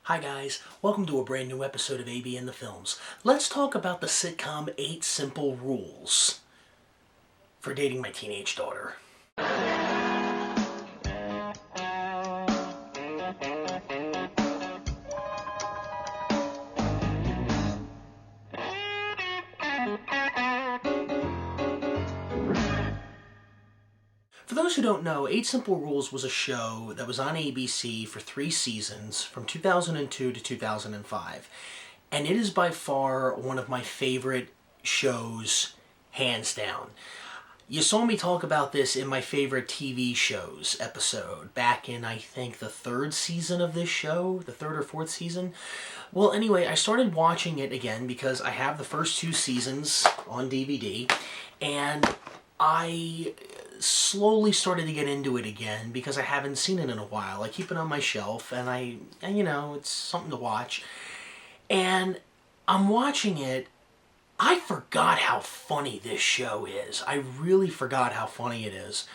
Hi guys, welcome to a brand new episode of AB in the Films. Let's talk about the sitcom 8 Simple Rules for dating my teenage daughter. For those who don't know, 8 Simple Rules was a show that was on ABC for 3 seasons from 2002 to 2005. And it is by far one of my favorite shows, hands down. You saw me talk about this in my favorite TV shows episode back in, I think, the 3rd season of this show, the 3rd or 4th season. Well, anyway, I started watching it again because I have the first 2 seasons on DVD, and I slowly started to get into it again because I haven't seen it in a while. I keep it on my shelf, and you know, it's something to watch. And I'm watching it. I forgot how funny this show is. I really forgot how funny it is.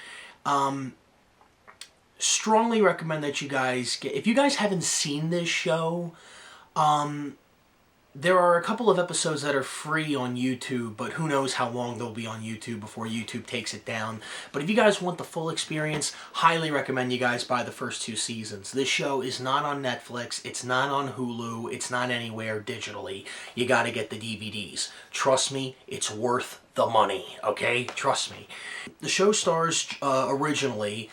Strongly recommend that you guys if you guys haven't seen this show, there are a couple of episodes that are free on YouTube, but who knows how long they'll be on YouTube before YouTube takes it down. But if you guys want the full experience, highly recommend you guys buy the first 2 seasons. This show is not on Netflix, it's not on Hulu, it's not anywhere digitally. You gotta get the DVDs. Trust me, it's worth the money, okay? Trust me. The show stars originally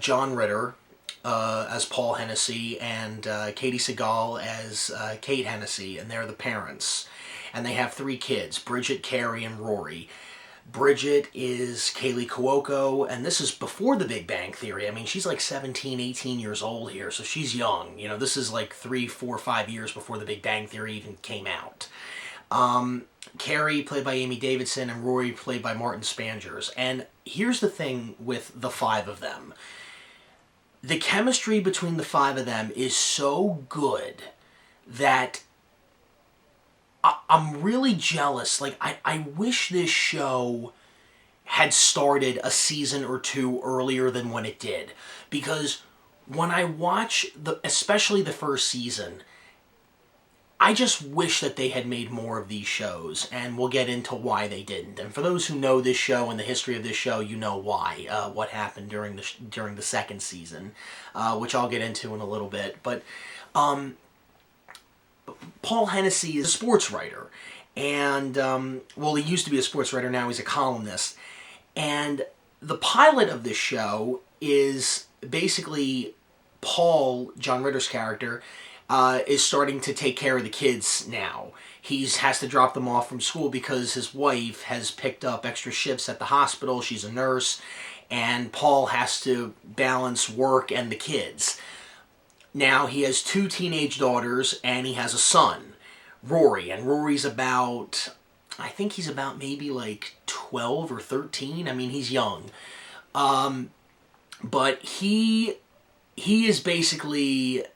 John Ritter as Paul Hennessy and Katie Seagal as Kate Hennessy, and they're the parents. And they have 3 kids, Bridget, Carrie, and Rory. Bridget is Kaylee Cuoco, and this is before the Big Bang Theory. I mean, she's like 17, 18 years old here, so she's young. You know, this is like 3, 4, 5 years before the Big Bang Theory even came out. Carrie, played by Amy Davidson, and Rory, played by Martin Spangers. And here's the thing with the 5 of them. The chemistry between the 5 of them is so good that I'm really jealous. Like, I wish this show had started a season or 2 earlier than when it did. Because when I watch, especially the first season, I just wish that they had made more of these shows, and we'll get into why they didn't. And for those who know this show and the history of this show, you know why, what happened during the 2nd season, which I'll get into in a little bit. But Paul Hennessy is a sports writer, and, well, he used to be a sports writer, now he's a columnist. And the pilot of this show is basically Paul, John Ritter's character, is starting to take care of the kids now. He has to drop them off from school because his wife has picked up extra shifts at the hospital. She's a nurse, and Paul has to balance work and the kids. Now, he has 2 teenage daughters, and he has a son, Rory. And Rory's about, I think he's about maybe like 12 or 13. I mean, he's young. But he is basically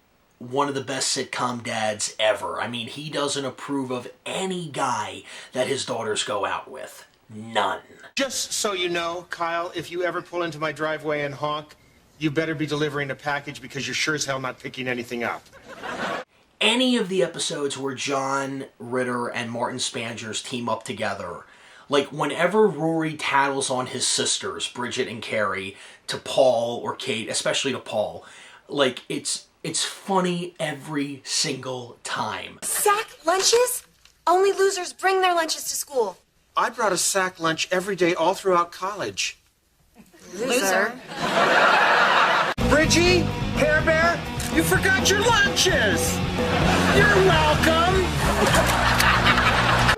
one of the best sitcom dads ever. I mean, he doesn't approve of any guy that his daughters go out with. None. Just so you know, Kyle, if you ever pull into my driveway and honk, you better be delivering a package because you're sure as hell not picking anything up. Any of the episodes where John Ritter and Martin Spangers team up together, like whenever Rory tattles on his sisters, Bridget and Carrie, to Paul or Kate, especially to Paul, like it's funny every single time. Sack lunches? Only losers bring their lunches to school. I brought a sack lunch every day all throughout college. Loser. Bridgie, Hair Bear, you forgot your lunches. You're welcome.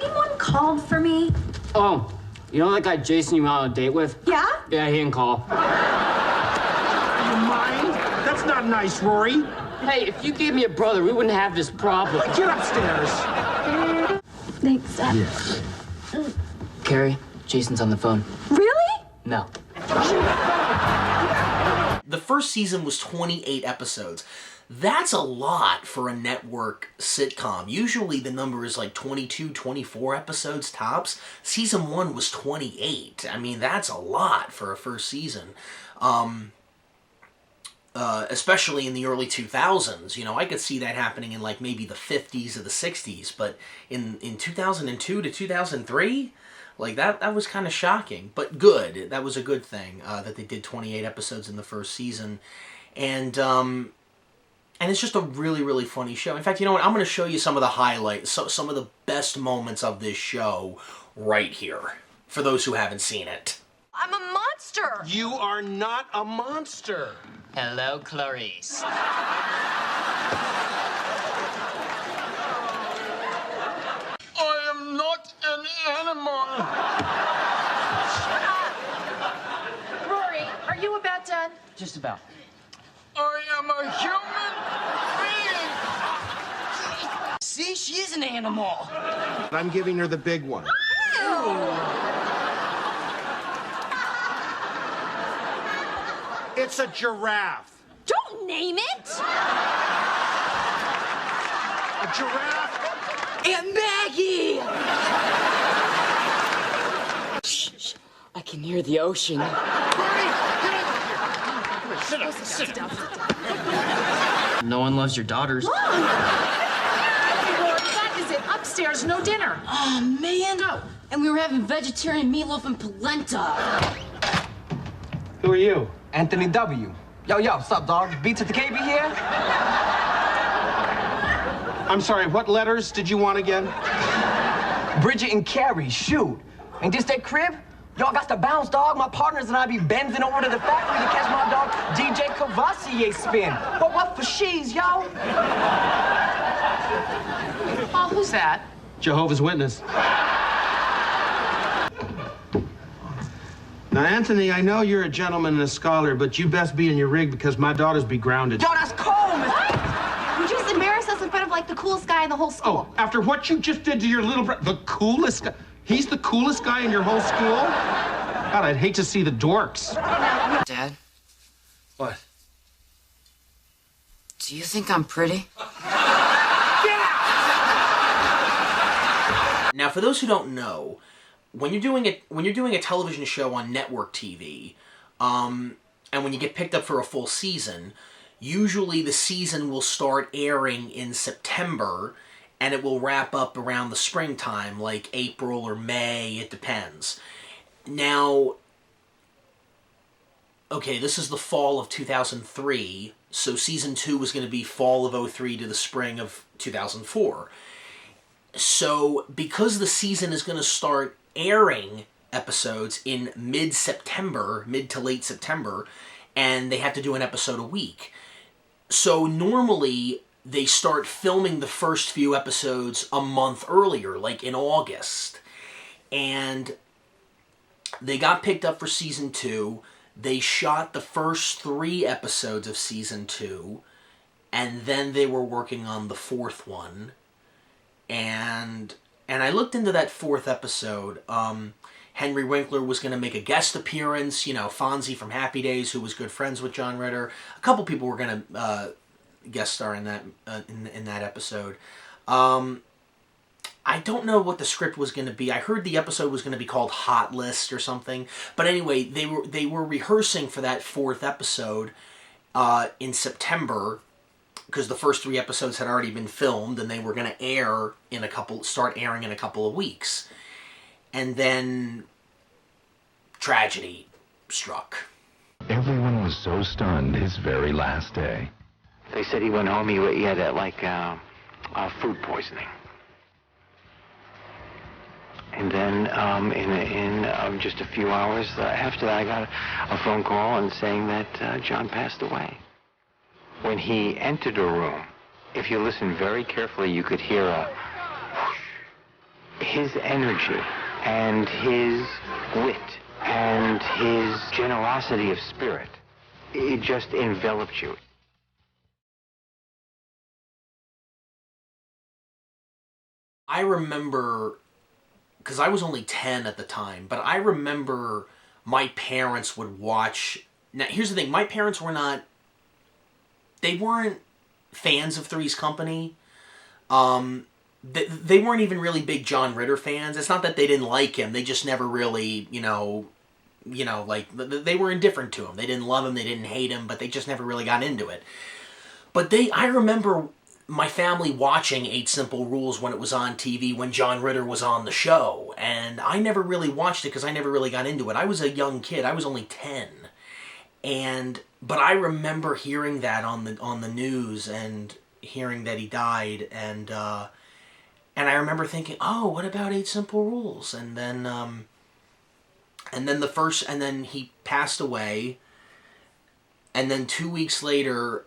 Anyone called for me? Oh, you know that guy Jason you went on a date with? Yeah? Yeah, he didn't call. You mind? That's not nice, Rory. Hey, if you gave me a brother, we wouldn't have this problem. Get upstairs. Thanks, Dad. Yeah. Carrie, Jason's on the phone. Really? No. The first season was 28 episodes. That's a lot for a network sitcom. Usually the number is like 22, 24 episodes tops. Season 1 was 28. I mean, that's a lot for a first season. especially in the early 2000s. I could see that happening in like maybe the 50s or the 60s, but in 2002 to 2003, like that was kind of shocking, but good. That was a good thing that they did 28 episodes in the first season, and it's just a really, really funny show. In fact, you know what? I'm going to show you some of the highlights, some of the best moments of this show right here, for those who haven't seen it. I'm a monster! You are not a monster. Hello, Clarice. I am not an animal. Rory, are you about done? Just about. I am a human being. See, she is an animal. I'm giving her the big one. It's a giraffe. Don't name it! A giraffe. Aunt Maggie! Shh, I can hear the ocean. Sit down. No one loves your daughters. Hey, Rory, that is it. Upstairs, no dinner. Oh, man. Go. And we were having vegetarian meatloaf and polenta. Who are you? Anthony W. Yo, what's up, dog? Beats at the KB here? I'm sorry, what letters did you want again? Bridget and Carrie, shoot. Ain't this that crib? Y'all got to bounce, dog. My partners and I be bending over to the factory to catch my dog DJ Cavassier spin. But what for she's, yo? Oh, who's that? Jehovah's Witness. Now, Anthony, I know you're a gentleman and a scholar, but you best be in your rig because my daughters be grounded. Yo, that's cold, man. You just embarrassed us in front of, like, the coolest guy in the whole school. Oh, after what you just did to your little brother, the coolest guy? He's the coolest guy in your whole school? God, I'd hate to see the dorks. Dad, What? do you think I'm pretty? Now, for those who don't know, when you're doing a television show on network TV, and when you get picked up for a full season, usually the season will start airing in September, and it will wrap up around the springtime, like April or May, it depends. Now, okay, this is the fall of 2003, so season 2 was going to be fall of 2003 to the spring of 2004. So, because the season is going to start airing episodes in mid-September, mid to late September, and they have to do an episode a week. So, normally, they start filming the first few episodes a month earlier, like in August. And they got picked up for season 2. They shot the first 3 episodes of season 2, and then they were working on the 4th one. And I looked into that 4th episode. Henry Winkler was going to make a guest appearance. Fonzie from Happy Days, who was good friends with John Ritter. A couple people were going to guest star in that episode. I don't know what the script was going to be. I heard the episode was going to be called Hot List or something. But anyway, they were rehearsing for that 4th episode in September, because the first 3 episodes had already been filmed, and they were going to start airing in a couple of weeks. And then tragedy struck. Everyone was so stunned his very last day. They said he went home, he had food poisoning. And then in just a few hours after that, I got a phone call and saying that John passed away. When he entered a room, if you listen very carefully, you could hear a whoosh. His energy and his wit and his generosity of spirit, it just enveloped you. I remember, because I was only 10 at the time, but I remember my parents would watch. Now, here's the thing. My parents weren't fans of Three's Company. They weren't even really big John Ritter fans. It's not that they didn't like him. They just never really, you know, like, they were indifferent to him. They didn't love him, they didn't hate him, but they just never really got into it. But I remember my family watching 8 Simple Rules when it was on TV, when John Ritter was on the show. And I never really watched it because I never really got into it. I was a young kid. I was only 10. But I remember hearing that on the news and hearing that he died. And I remember thinking, oh, what about 8 Simple Rules? And then he passed away. And then 2 weeks later,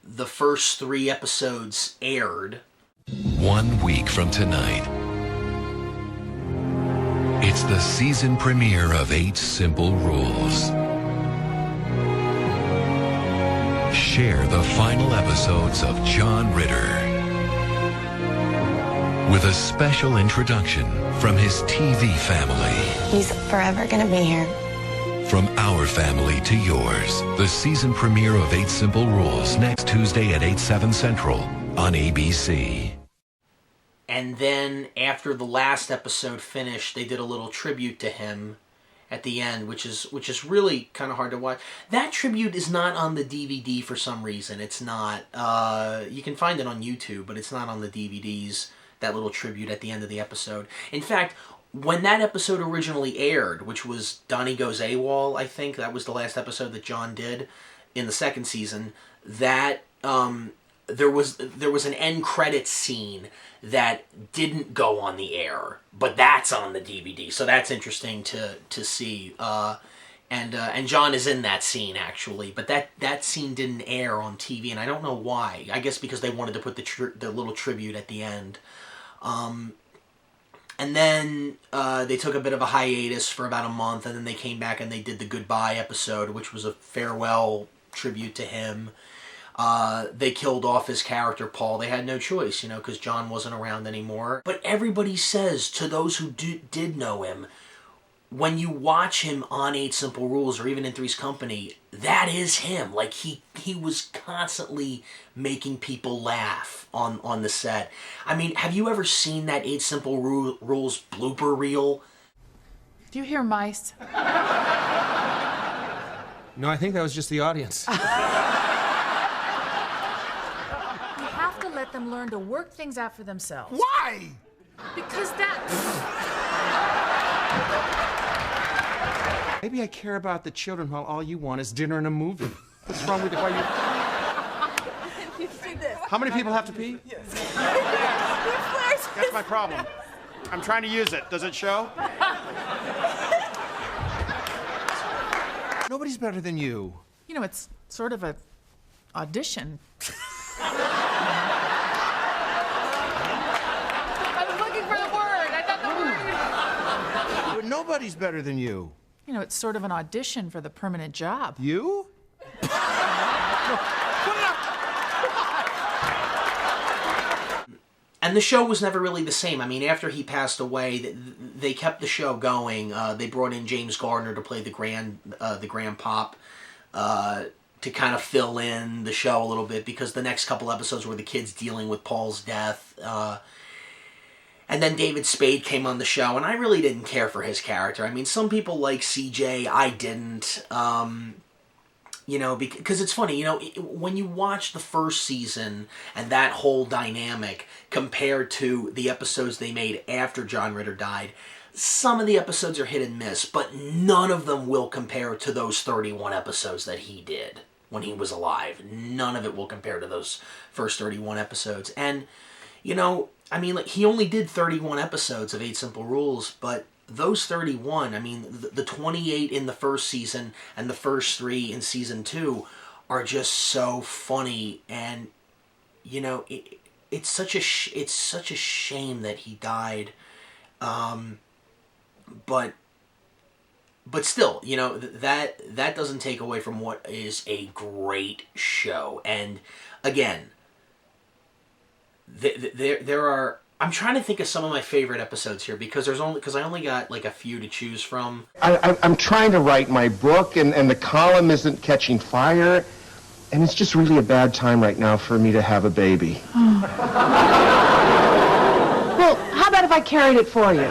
the first 3 episodes aired. 1 week from tonight, it's the season premiere of 8 Simple Rules. Share the final episodes of John Ritter with a special introduction from his TV family. He's forever gonna be here. From our family to yours, the season premiere of 8 Simple Rules next Tuesday at 8/7 Central on ABC. And then after the last episode finished, they did a little tribute to him at the end, which is really kind of hard to watch. That tribute is not on the DVD for some reason. It's not. You can find it on YouTube, but it's not on the DVDs, that little tribute at the end of the episode. In fact, when that episode originally aired, which was Donnie Goes AWOL, I think, that was the last episode that John did in the second season, that there was an end credits scene that didn't go on the air, but that's on the DVD, so that's interesting to see. And John is in that scene, actually, but that scene didn't air on TV, and I don't know why. I guess because they wanted to put the little tribute at the end. And then they took a bit of a hiatus for about a month, and then they came back and they did the Goodbye episode, which was a farewell tribute to him. They killed off his character, Paul. They had no choice, you know, because John wasn't around anymore. But everybody says, to those who did know him, when you watch him on 8 Simple Rules or even in Three's Company, that is him. Like, he was constantly making people laugh on the set. I mean, have you ever seen that 8 Simple Rules blooper reel? Do you hear mice? No, I think that was just the audience. You have to let them learn to work things out for themselves. Why? Because that... Maybe I care about the children while all you want is dinner and a movie. What's wrong with it? Why you see this? How many people have to pee? Yes. That's my problem. I'm trying to use it. Does it show? Nobody's better than you. You know, it's sort of a audition. I was looking for the word. I thought the word... But nobody's better than you. You know, it's sort of an audition for the permanent job. You? No, put it up! And the show was never really the same. I mean, after he passed away, they kept the show going. They brought in James Gardner to play the grandpop, to kind of fill in the show a little bit, because the next couple episodes were the kids dealing with Paul's death. And then David Spade came on the show, and I really didn't care for his character. I mean, some people like CJ, I didn't. You know, because it's funny, you know, when you watch the first season and that whole dynamic compared to the episodes they made after John Ritter died, some of the episodes are hit and miss, but none of them will compare to those 31 episodes that he did when he was alive. None of it will compare to those first 31 episodes. And, you know, I mean, like, he only did 31 episodes of 8 Simple Rules, but those 31, I mean, the 28 in the first season and the first 3 in season 2 are just so funny. And, you know, it's such a shame that he died. But still, you know, that doesn't take away from what is a great show. And again, there are, I'm trying to think of some of my favorite episodes here, because I only got like a few to choose from. I'm trying to write my book, and the column isn't catching fire, and it's just really a bad time right now for me to have a baby. Well, how about if I carried it for you?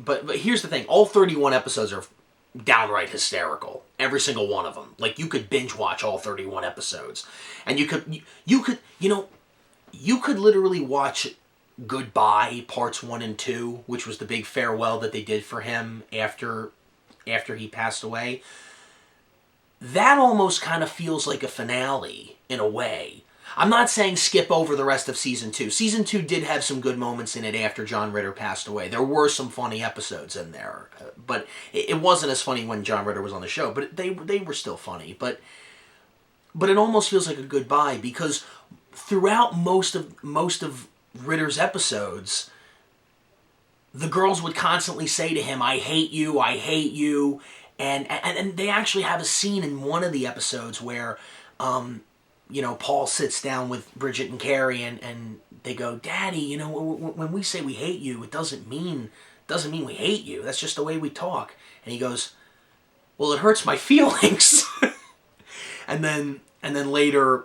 But here's the thing. All 31 episodes are downright hysterical. Every single one of them. Like, you could binge watch all 31 episodes. And you could literally watch Goodbye Parts 1 and 2, which was the big farewell that they did for him after he passed away. That almost kind of feels like a finale, in a way. I'm not saying skip over the rest of Season 2. Season 2 did have some good moments in it after John Ritter passed away. There were some funny episodes in there. But it wasn't as funny when John Ritter was on the show. But they were still funny. But it almost feels like a goodbye, because throughout most of Ritter's episodes, the girls would constantly say to him, I hate you, I hate you. And they actually have a scene in one of the episodes where, Paul sits down with Bridget and Carrie, and they go, Daddy, when we say we hate you, it doesn't mean we hate you. That's just the way we talk. And he goes, well, it hurts my feelings. and then later,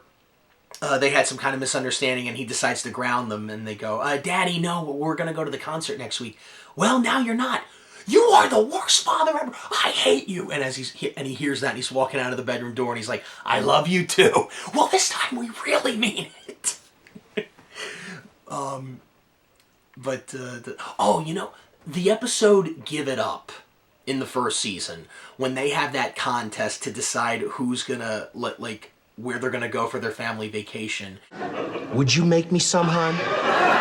they had some kind of misunderstanding, and he decides to ground them, and they go, Daddy, no, we're going to go to the concert next week. Well, now you're not. You are the worst father ever. I hate you. And he hears that, and he's walking out of the bedroom door, and he's like, I love you too. Well, this time we really mean it. The episode Give It Up in the first season, when they have that contest to decide who's gonna where they're gonna go for their family vacation. Would you make me some, hon?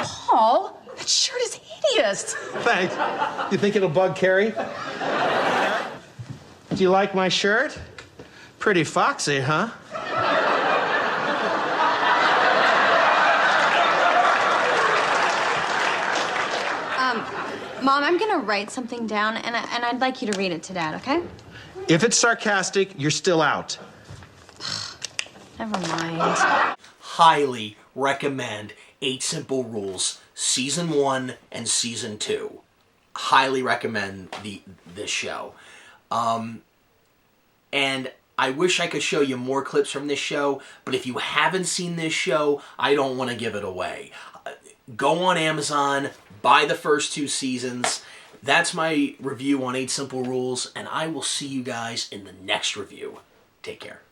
Paul, that shirt is hideous. Thanks. You think it'll bug Carrie? Do you like my shirt? Pretty foxy, huh? Mom, I'm gonna write something down, and I'd like you to read it to Dad, okay? If it's sarcastic, you're still out. Never mind. Highly recommend 8 Simple Rules, Season 1 and Season 2. Highly recommend this show. And I wish I could show you more clips from this show, but if you haven't seen this show, I don't want to give it away. Go on Amazon, buy the first 2 seasons. That's my review on 8 Simple Rules, and I will see you guys in the next review. Take care.